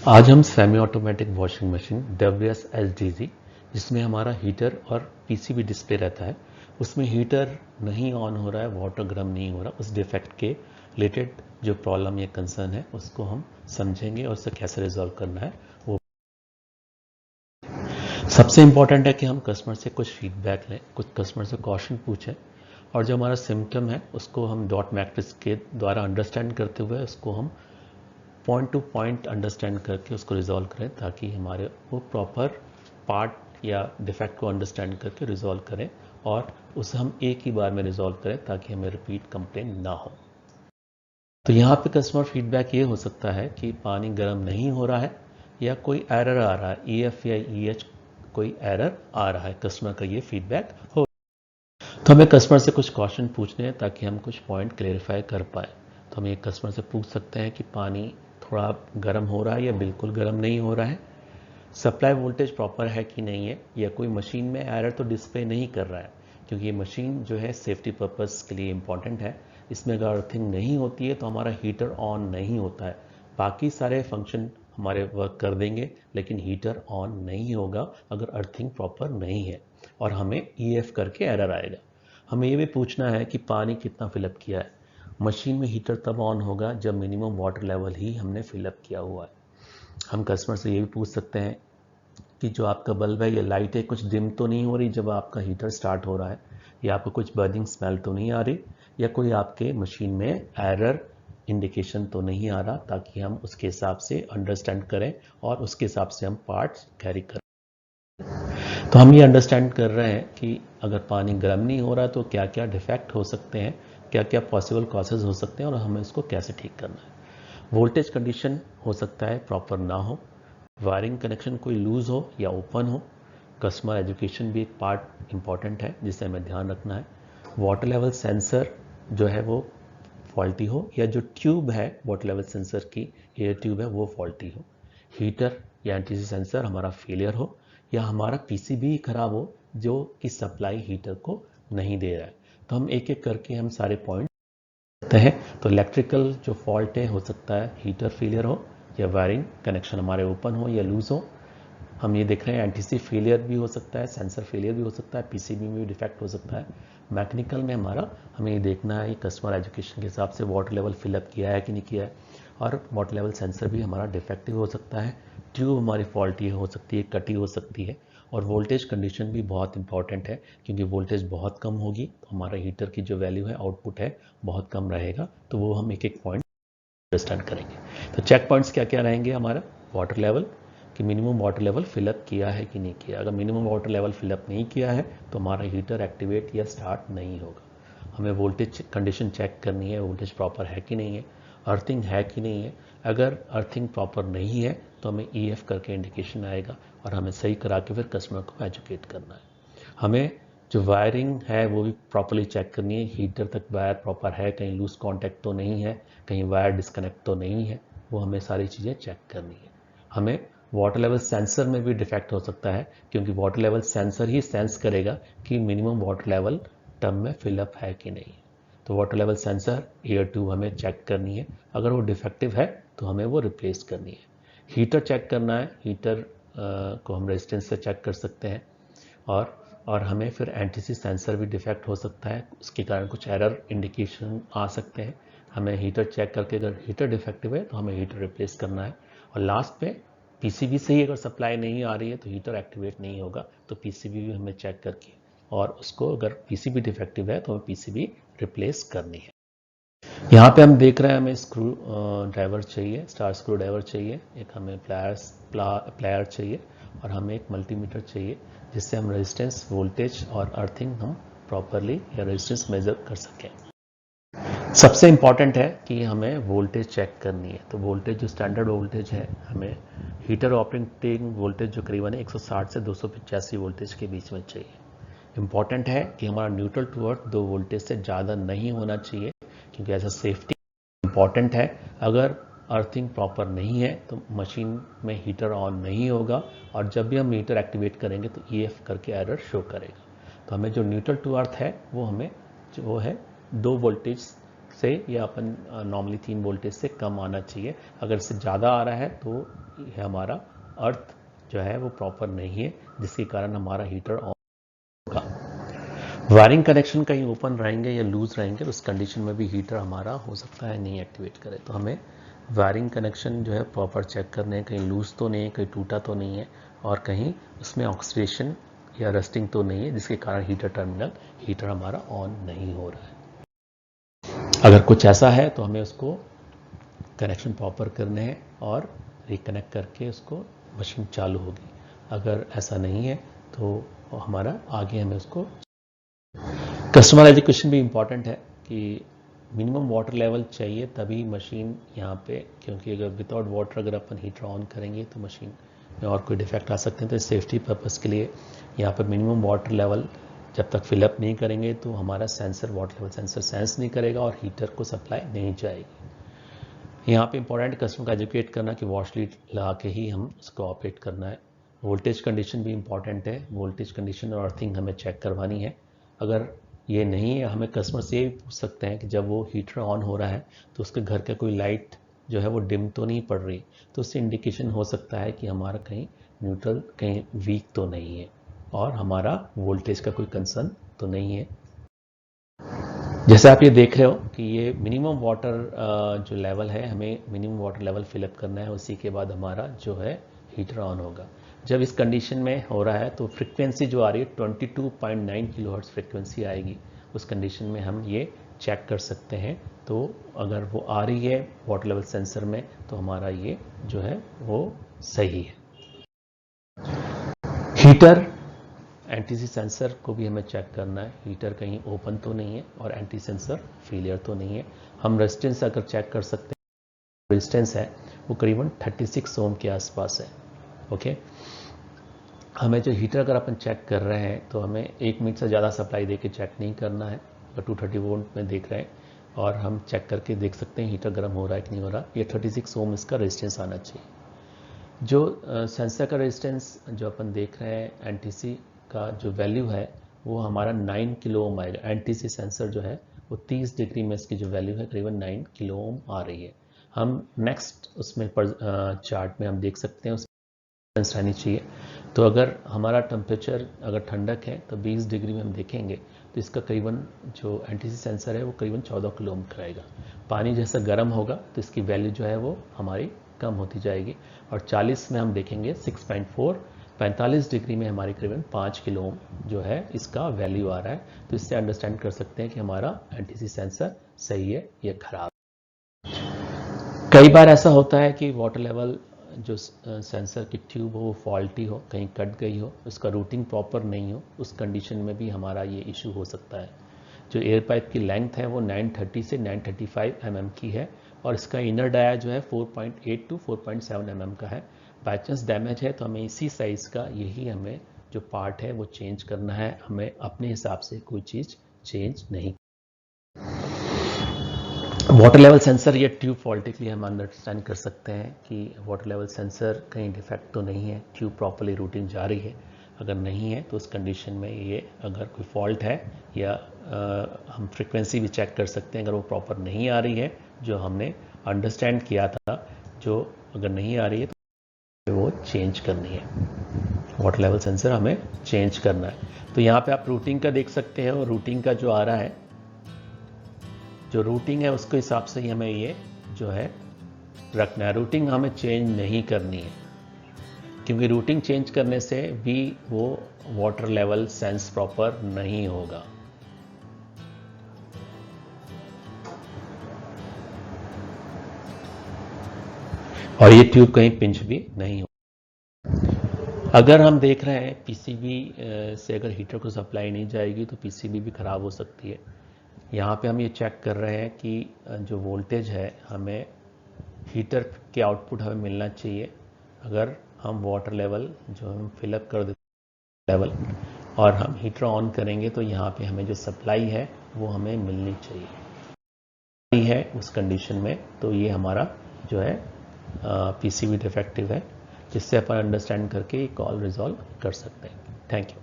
आज हम semi automatic washing machine WS SDG जिसमें हमारा हीटर और पीसीबी डिस्प्ले रहता है, उसमें हीटर नहीं ऑन हो रहा है, वाटर गर्म नहीं हो रहा, उस डिफेक्ट के रिलेटेड जो प्रॉब्लम या कंसर्न है उसको हम समझेंगे और उसे कैसे रिजॉल्व करना है वो। सबसे इंपॉर्टेंट है कि हम कस्टमर से कुछ फीडबैक लें, कुछ कस्टमर से क्वेश्चन पूछें और जो हमारा सिम्टम है उसको हम डॉट मैट्रिक्स के द्वारा अंडरस्टैंड करते हुए उसको हम पॉइंट टू पॉइंट अंडरस्टैंड करके उसको रिजॉल्व करें, ताकि हमारे वो प्रॉपर पार्ट या डिफेक्ट को अंडरस्टैंड करके रिजॉल्व करें और उसे हम एक ही बार में रिजॉल्व करें ताकि हमें रिपीट कंप्लेन ना हो। तो यहाँ पे कस्टमर फीडबैक ये हो सकता है कि पानी गर्म नहीं हो रहा है या कोई एरर आ रहा है, EF या EH कोई एरर आ रहा है, कस्टमर का ये फीडबैक हो। तो हमें कस्टमर से कुछ क्वेश्चन पूछने हैं ताकि हम कुछ पॉइंट क्लेरिफाई कर पाए। तो हम ये कस्टमर से पूछ सकते हैं कि पानी थोड़ा गर्म हो रहा है या बिल्कुल गर्म नहीं हो रहा है, सप्लाई वोल्टेज प्रॉपर है कि नहीं है, या कोई मशीन में एरर तो डिस्प्ले नहीं कर रहा है, क्योंकि ये मशीन जो है सेफ्टी पर्पस के लिए इम्पॉर्टेंट है। इसमें अगर अर्थिंग नहीं होती है तो हमारा हीटर ऑन नहीं होता है, बाकी सारे फंक्शन हमारे वर्क कर देंगे लेकिन हीटर ऑन नहीं होगा अगर अर्थिंग प्रॉपर नहीं है, और हमें EF करके एरर आएगा। हमें ये भी पूछना है कि पानी कितना फिलअप किया है। मशीन में हीटर तब ऑन होगा जब मिनिमम वाटर लेवल ही हमने फिलअप किया हुआ है। हम कस्टमर से ये भी पूछ सकते हैं कि जो आपका बल्ब है या लाइट है कुछ डिम तो नहीं हो रही जब आपका हीटर स्टार्ट हो रहा है, या आपको कुछ बर्निंग स्मेल तो नहीं आ रही, या कोई आपके मशीन में एरर इंडिकेशन तो नहीं आ रहा, ताकि हम उसके हिसाब से अंडरस्टैंड करें और उसके हिसाब से हम पार्ट्स कैरी करें। तो हम ये अंडरस्टैंड कर रहे हैं कि अगर पानी गर्म नहीं हो रहा तो क्या क्या डिफेक्ट हो सकते हैं, क्या क्या पॉसिबल कॉजेज हो सकते हैं और हमें इसको कैसे ठीक करना है। वोल्टेज कंडीशन हो सकता है प्रॉपर ना हो, वायरिंग कनेक्शन कोई लूज हो या ओपन हो, कस्टमर एजुकेशन भी एक पार्ट इंपॉर्टेंट है जिसे हमें ध्यान रखना है, वाटर लेवल सेंसर जो है वो फॉल्टी हो, या जो ट्यूब है वाटर लेवल सेंसर की एयर ट्यूब है वो फॉल्टी हो, हीटर या एंटीसी सेंसर हमारा फेलियर हो, या हमारा पीसीबी खराब हो जो कि सप्लाई हीटर को नहीं दे रहा है। तो हम एक एक करके हम सारे पॉइंट हैं। तो इलेक्ट्रिकल जो फॉल्ट है हो सकता है हीटर फेलियर हो, या वायरिंग कनेक्शन हमारे ओपन हो या लूज हो। हम ये देख रहे हैं एंटीसी फेलियर भी हो सकता है, सेंसर फेलियर भी हो सकता है, पीसीबी में भी डिफेक्ट हो सकता है। मैकेनिकल में हमें ये देखना है कि कस्टमर एजुकेशन के हिसाब से वाटर लेवल फिलअप किया है कि नहीं किया है, और वाटर लेवल सेंसर भी हमारा डिफेक्टिव हो सकता है, ट्यूब हमारी फॉल्टी हो सकती है, कटी हो सकती है, और वोल्टेज कंडीशन भी बहुत इंपॉर्टेंट है, क्योंकि वोल्टेज बहुत कम होगी तो हमारा हीटर की जो वैल्यू है, आउटपुट है, बहुत कम रहेगा। तो वो हम एक एक पॉइंट अंडरस्टैंड करेंगे। तो चेक पॉइंट्स क्या क्या रहेंगे हमारा, वाटर लेवल कि मिनिमम वाटर लेवल फिलअप किया है कि नहीं किया। अगर मिनिमम वाटर लेवल फिलअप नहीं किया है तो हमारा हीटर एक्टिवेट या स्टार्ट नहीं होगा। हमें वोल्टेज कंडीशन चेक करनी है, वोल्टेज प्रॉपर है कि नहीं है, अर्थिंग है कि नहीं है। अगर अर्थिंग प्रॉपर नहीं है तो हमें EF करके इंडिकेशन आएगा और हमें सही करा के फिर कस्टमर को एजुकेट करना है। हमें जो वायरिंग है वो भी प्रॉपरली चेक करनी है, हीटर तक वायर प्रॉपर है, कहीं लूज कांटेक्ट तो नहीं है, कहीं वायर डिस्कनेक्ट तो नहीं है, वो हमें सारी चीज़ें चेक करनी है। हमें वाटर लेवल सेंसर में भी डिफेक्ट हो सकता है, क्योंकि वाटर लेवल सेंसर ही सेंस करेगा कि मिनिमम वाटर लेवल टब में फिलअप है कि नहीं। तो water level sensor air tube हमें चेक करनी है, अगर वो डिफेक्टिव है तो हमें वो रिप्लेस करनी है। हीटर चेक करना है, हीटर को हम रेजिस्टेंस से चेक कर सकते हैं, और हमें फिर एंटीसी सेंसर भी डिफेक्ट हो सकता है, उसके कारण कुछ एरर इंडिकेशन आ सकते हैं। हमें हीटर चेक करके अगर हीटर डिफेक्टिव है तो हमें हीटर रिप्लेस करना है। और लास्ट पे पीसीबी से ही अगर सप्लाई नहीं आ रही है तो हीटर एक्टिवेट नहीं होगा, तो पीसीबी भी हमें चेक करके, और उसको अगर पीसीबी डिफेक्टिव है तो हमें पीसीबी रिप्लेस करनी है। यहाँ पे हम देख रहे हैं हमें स्क्रू ड्राइवर चाहिए, स्टार स्क्रू ड्राइवर चाहिए, एक हमें प्लायर चाहिए, और हमें एक मल्टीमीटर चाहिए जिससे हम रेजिस्टेंस, वोल्टेज और अर्थिंग हम प्रॉपरली या रेजिस्टेंस मेजर कर सकें। सबसे इम्पॉर्टेंट है कि हमें वोल्टेज चेक करनी है। तो वोल्टेज जो स्टैंडर्ड वोल्टेज है, हमें हीटर ऑपरेटिंग वोल्टेज जो करीबन 160 से 285 वोल्टेज के बीच में चाहिए। इम्पॉर्टेंट है कि हमारा न्यूट्रल टू अर्थ 2 वोल्टेज से ज़्यादा नहीं होना चाहिए, क्योंकि ऐसा सेफ्टी इम्पॉर्टेंट है। अगर अर्थिंग प्रॉपर नहीं है तो मशीन में हीटर ऑन नहीं होगा, और जब भी हम हीटर एक्टिवेट करेंगे तो EF करके एरर शो करेगा। तो हमें जो न्यूट्रल टू अर्थ है वो हमें जो है 2 वोल्टेज से, या अपन नॉर्मली 3 वोल्टेज से कम आना चाहिए। अगर इससे ज़्यादा आ रहा है तो ये हमारा अर्थ जो है वो प्रॉपर नहीं है, जिसके कारण हमारा हीटर ऑन होगा। वायरिंग कनेक्शन कहीं ओपन रहेंगे या लूज रहेंगे, उस कंडीशन में भी हीटर हमारा हो सकता है नहीं एक्टिवेट करे। तो हमें वायरिंग कनेक्शन जो है प्रॉपर चेक करने हैं, कहीं लूज तो नहीं है, कहीं टूटा तो नहीं है, और कहीं उसमें ऑक्सीडेशन या रस्टिंग तो नहीं है, जिसके कारण हीटर हमारा ऑन नहीं हो रहा है। अगर कुछ ऐसा है तो हमें उसको कनेक्शन प्रॉपर करने हैं और रिकनेक्ट करके उसको मशीन चालू होगी। अगर ऐसा नहीं है तो हमारा आगे हमें उसको कस्टमर एजुकेशन भी इम्पॉर्टेंट है कि मिनिमम वाटर लेवल चाहिए तभी मशीन यहाँ पे, क्योंकि अगर विदाउट वाटर अगर अपन हीटर ऑन करेंगे तो मशीन में और कोई डिफेक्ट आ सकते हैं। तो सेफ्टी पर्पज़ के लिए यहाँ पर मिनिमम वाटर लेवल जब तक फिलअप नहीं करेंगे तो हमारा sensor water level sensor sense नहीं करेगा और हीटर को सप्लाई नहीं जाएगी। यहाँ पे इंपॉर्टेंट कस्टमर को एजुकेट करना कि वॉश लीड लगा के ही हम उसको ऑपरेट करना है। वोल्टेज कंडीशन भी इंपॉर्टेंट है, वोल्टेज कंडीशन और अर्थिंग हमें चेक करवानी है। अगर ये नहीं है, हमें कस्टमर से ये पूछ सकते हैं कि जब वो हीटर ऑन हो रहा है तो उसके घर का कोई लाइट जो है वो डिम तो नहीं पड़ रही, तो उससे इंडिकेशन हो सकता है कि हमारा कहीं न्यूट्रल कहीं वीक तो नहीं है और हमारा वोल्टेज का कोई कंसर्न तो नहीं है। जैसे आप ये देख रहे हो कि ये मिनिमम वाटर जो लेवल है, हमें मिनिमम वाटर लेवल फिलअप करना है, उसी के बाद हमारा जो है हीटर ऑन होगा। जब इस कंडीशन में हो रहा है तो फ्रीक्वेंसी जो आ रही है 22.9 किलोहर्ट्ज़ फ्रीक्वेंसी आएगी। उस कंडीशन में हम ये चेक कर सकते हैं। तो अगर वो आ रही है वाटर लेवल सेंसर में तो हमारा ये जो है वो सही है। हीटर एंटीसी सेंसर को भी हमें चेक करना है, हीटर कहीं ओपन तो नहीं है और एंटी सेंसर फेलियर तो नहीं है। हम रेजिस्टेंस अगर चेक कर सकते हैं, रेजिस्टेंस है वो करीबन 36 ओम के आसपास है। ओके, हमें जो हीटर अगर अपन चेक कर रहे हैं तो हमें 1 मिनट से ज़्यादा सप्लाई देके चेक नहीं करना है। अगर 230 वोल्ट में देख रहे हैं और हम चेक करके देख सकते हैं हीटर गर्म हो रहा है कि नहीं हो रहा। ये 36 ओम इसका रेजिस्टेंस आना चाहिए। जो सेंसर का रेजिस्टेंस जो अपन देख रहे हैं, एनटीसी का जो वैल्यू है वो हमारा 9 किलो ओम आएगा। एनटीसी सेंसर जो है वो 30 डिग्री में इसकी जो वैल्यू है करीबन 9 किलो ओम आ रही है। हम नेक्स्ट उसमें चार्ट में हम देख सकते हैं उसमें रहनी चाहिए। तो अगर हमारा टेम्परेचर अगर ठंडक है तो 20 डिग्री में हम देखेंगे तो इसका करीबन जो एनटीसी सेंसर है वो करीबन 14 किलो ओम कराएगा। पानी जैसा गर्म होगा तो इसकी वैल्यू जो है वो हमारी कम होती जाएगी। और 40 में हम देखेंगे 6.4, 45 डिग्री में हमारी करीबन 5 किलो ओम जो है इसका वैल्यू आ रहा है। तो इससे अंडरस्टैंड कर सकते हैं कि हमारा एनटीसी सेंसर सही है या खराब। कई बार ऐसा होता है कि वाटर लेवल जो सेंसर की ट्यूब हो वो फॉल्टी हो, कहीं कट गई हो, उसका रूटिंग प्रॉपर नहीं हो, उस कंडीशन में भी हमारा ये इशू हो सकता है। जो एयर पाइप की लेंथ है वो 930 से 935 mm की है और इसका इनर डाया जो है 4.8 टू 4.7 mm का है। बाई चांस डैमेज है तो हमें इसी साइज़ का यही हमें जो पार्ट है वो चेंज करना है। हमें अपने हिसाब से कोई चीज़ चेंज नहीं। वाटर लेवल सेंसर या ट्यूब फॉल्टी के लिए हम अंडरस्टैंड कर सकते हैं कि वाटर लेवल सेंसर कहीं डिफेक्ट तो नहीं है, ट्यूब प्रॉपरली रूटिंग जा रही है। अगर नहीं है तो उस कंडीशन में ये अगर कोई फॉल्ट है या हम फ्रीक्वेंसी भी चेक कर सकते हैं। अगर वो प्रॉपर नहीं आ रही है जो हमने अंडरस्टैंड किया था, जो अगर नहीं आ रही है तो वो चेंज करनी है। वाटर लेवल सेंसर हमें चेंज करना है। तो यहाँ पे आप रूटिंग का देख सकते हैं और रूटिंग का जो आ रहा है, जो रूटिंग है उसके हिसाब से ही हमें ये जो है रखना है। रूटिंग हमें चेंज नहीं करनी है क्योंकि रूटिंग चेंज करने से भी वो वाटर लेवल सेंस प्रॉपर नहीं होगा। और ये ट्यूब कहीं पिंच भी नहीं हो। अगर हम देख रहे हैं पीसीबी से अगर हीटर को सप्लाई नहीं जाएगी तो पीसीबी भी खराब हो सकती है। यहाँ पे हम ये चेक कर रहे हैं कि जो वोल्टेज है हमें हीटर के आउटपुट हमें मिलना चाहिए। अगर हम वाटर लेवल जो हम फिलअप कर देते लेवल और हम हीटर ऑन करेंगे तो यहाँ पे हमें जो सप्लाई है वो हमें मिलनी चाहिए है उस कंडीशन में। तो ये हमारा जो है पीसीबी डिफेक्टिव है, जिससे अपन अंडरस्टैंड करके कॉल रिजॉल्व कर सकते हैं। Thank you.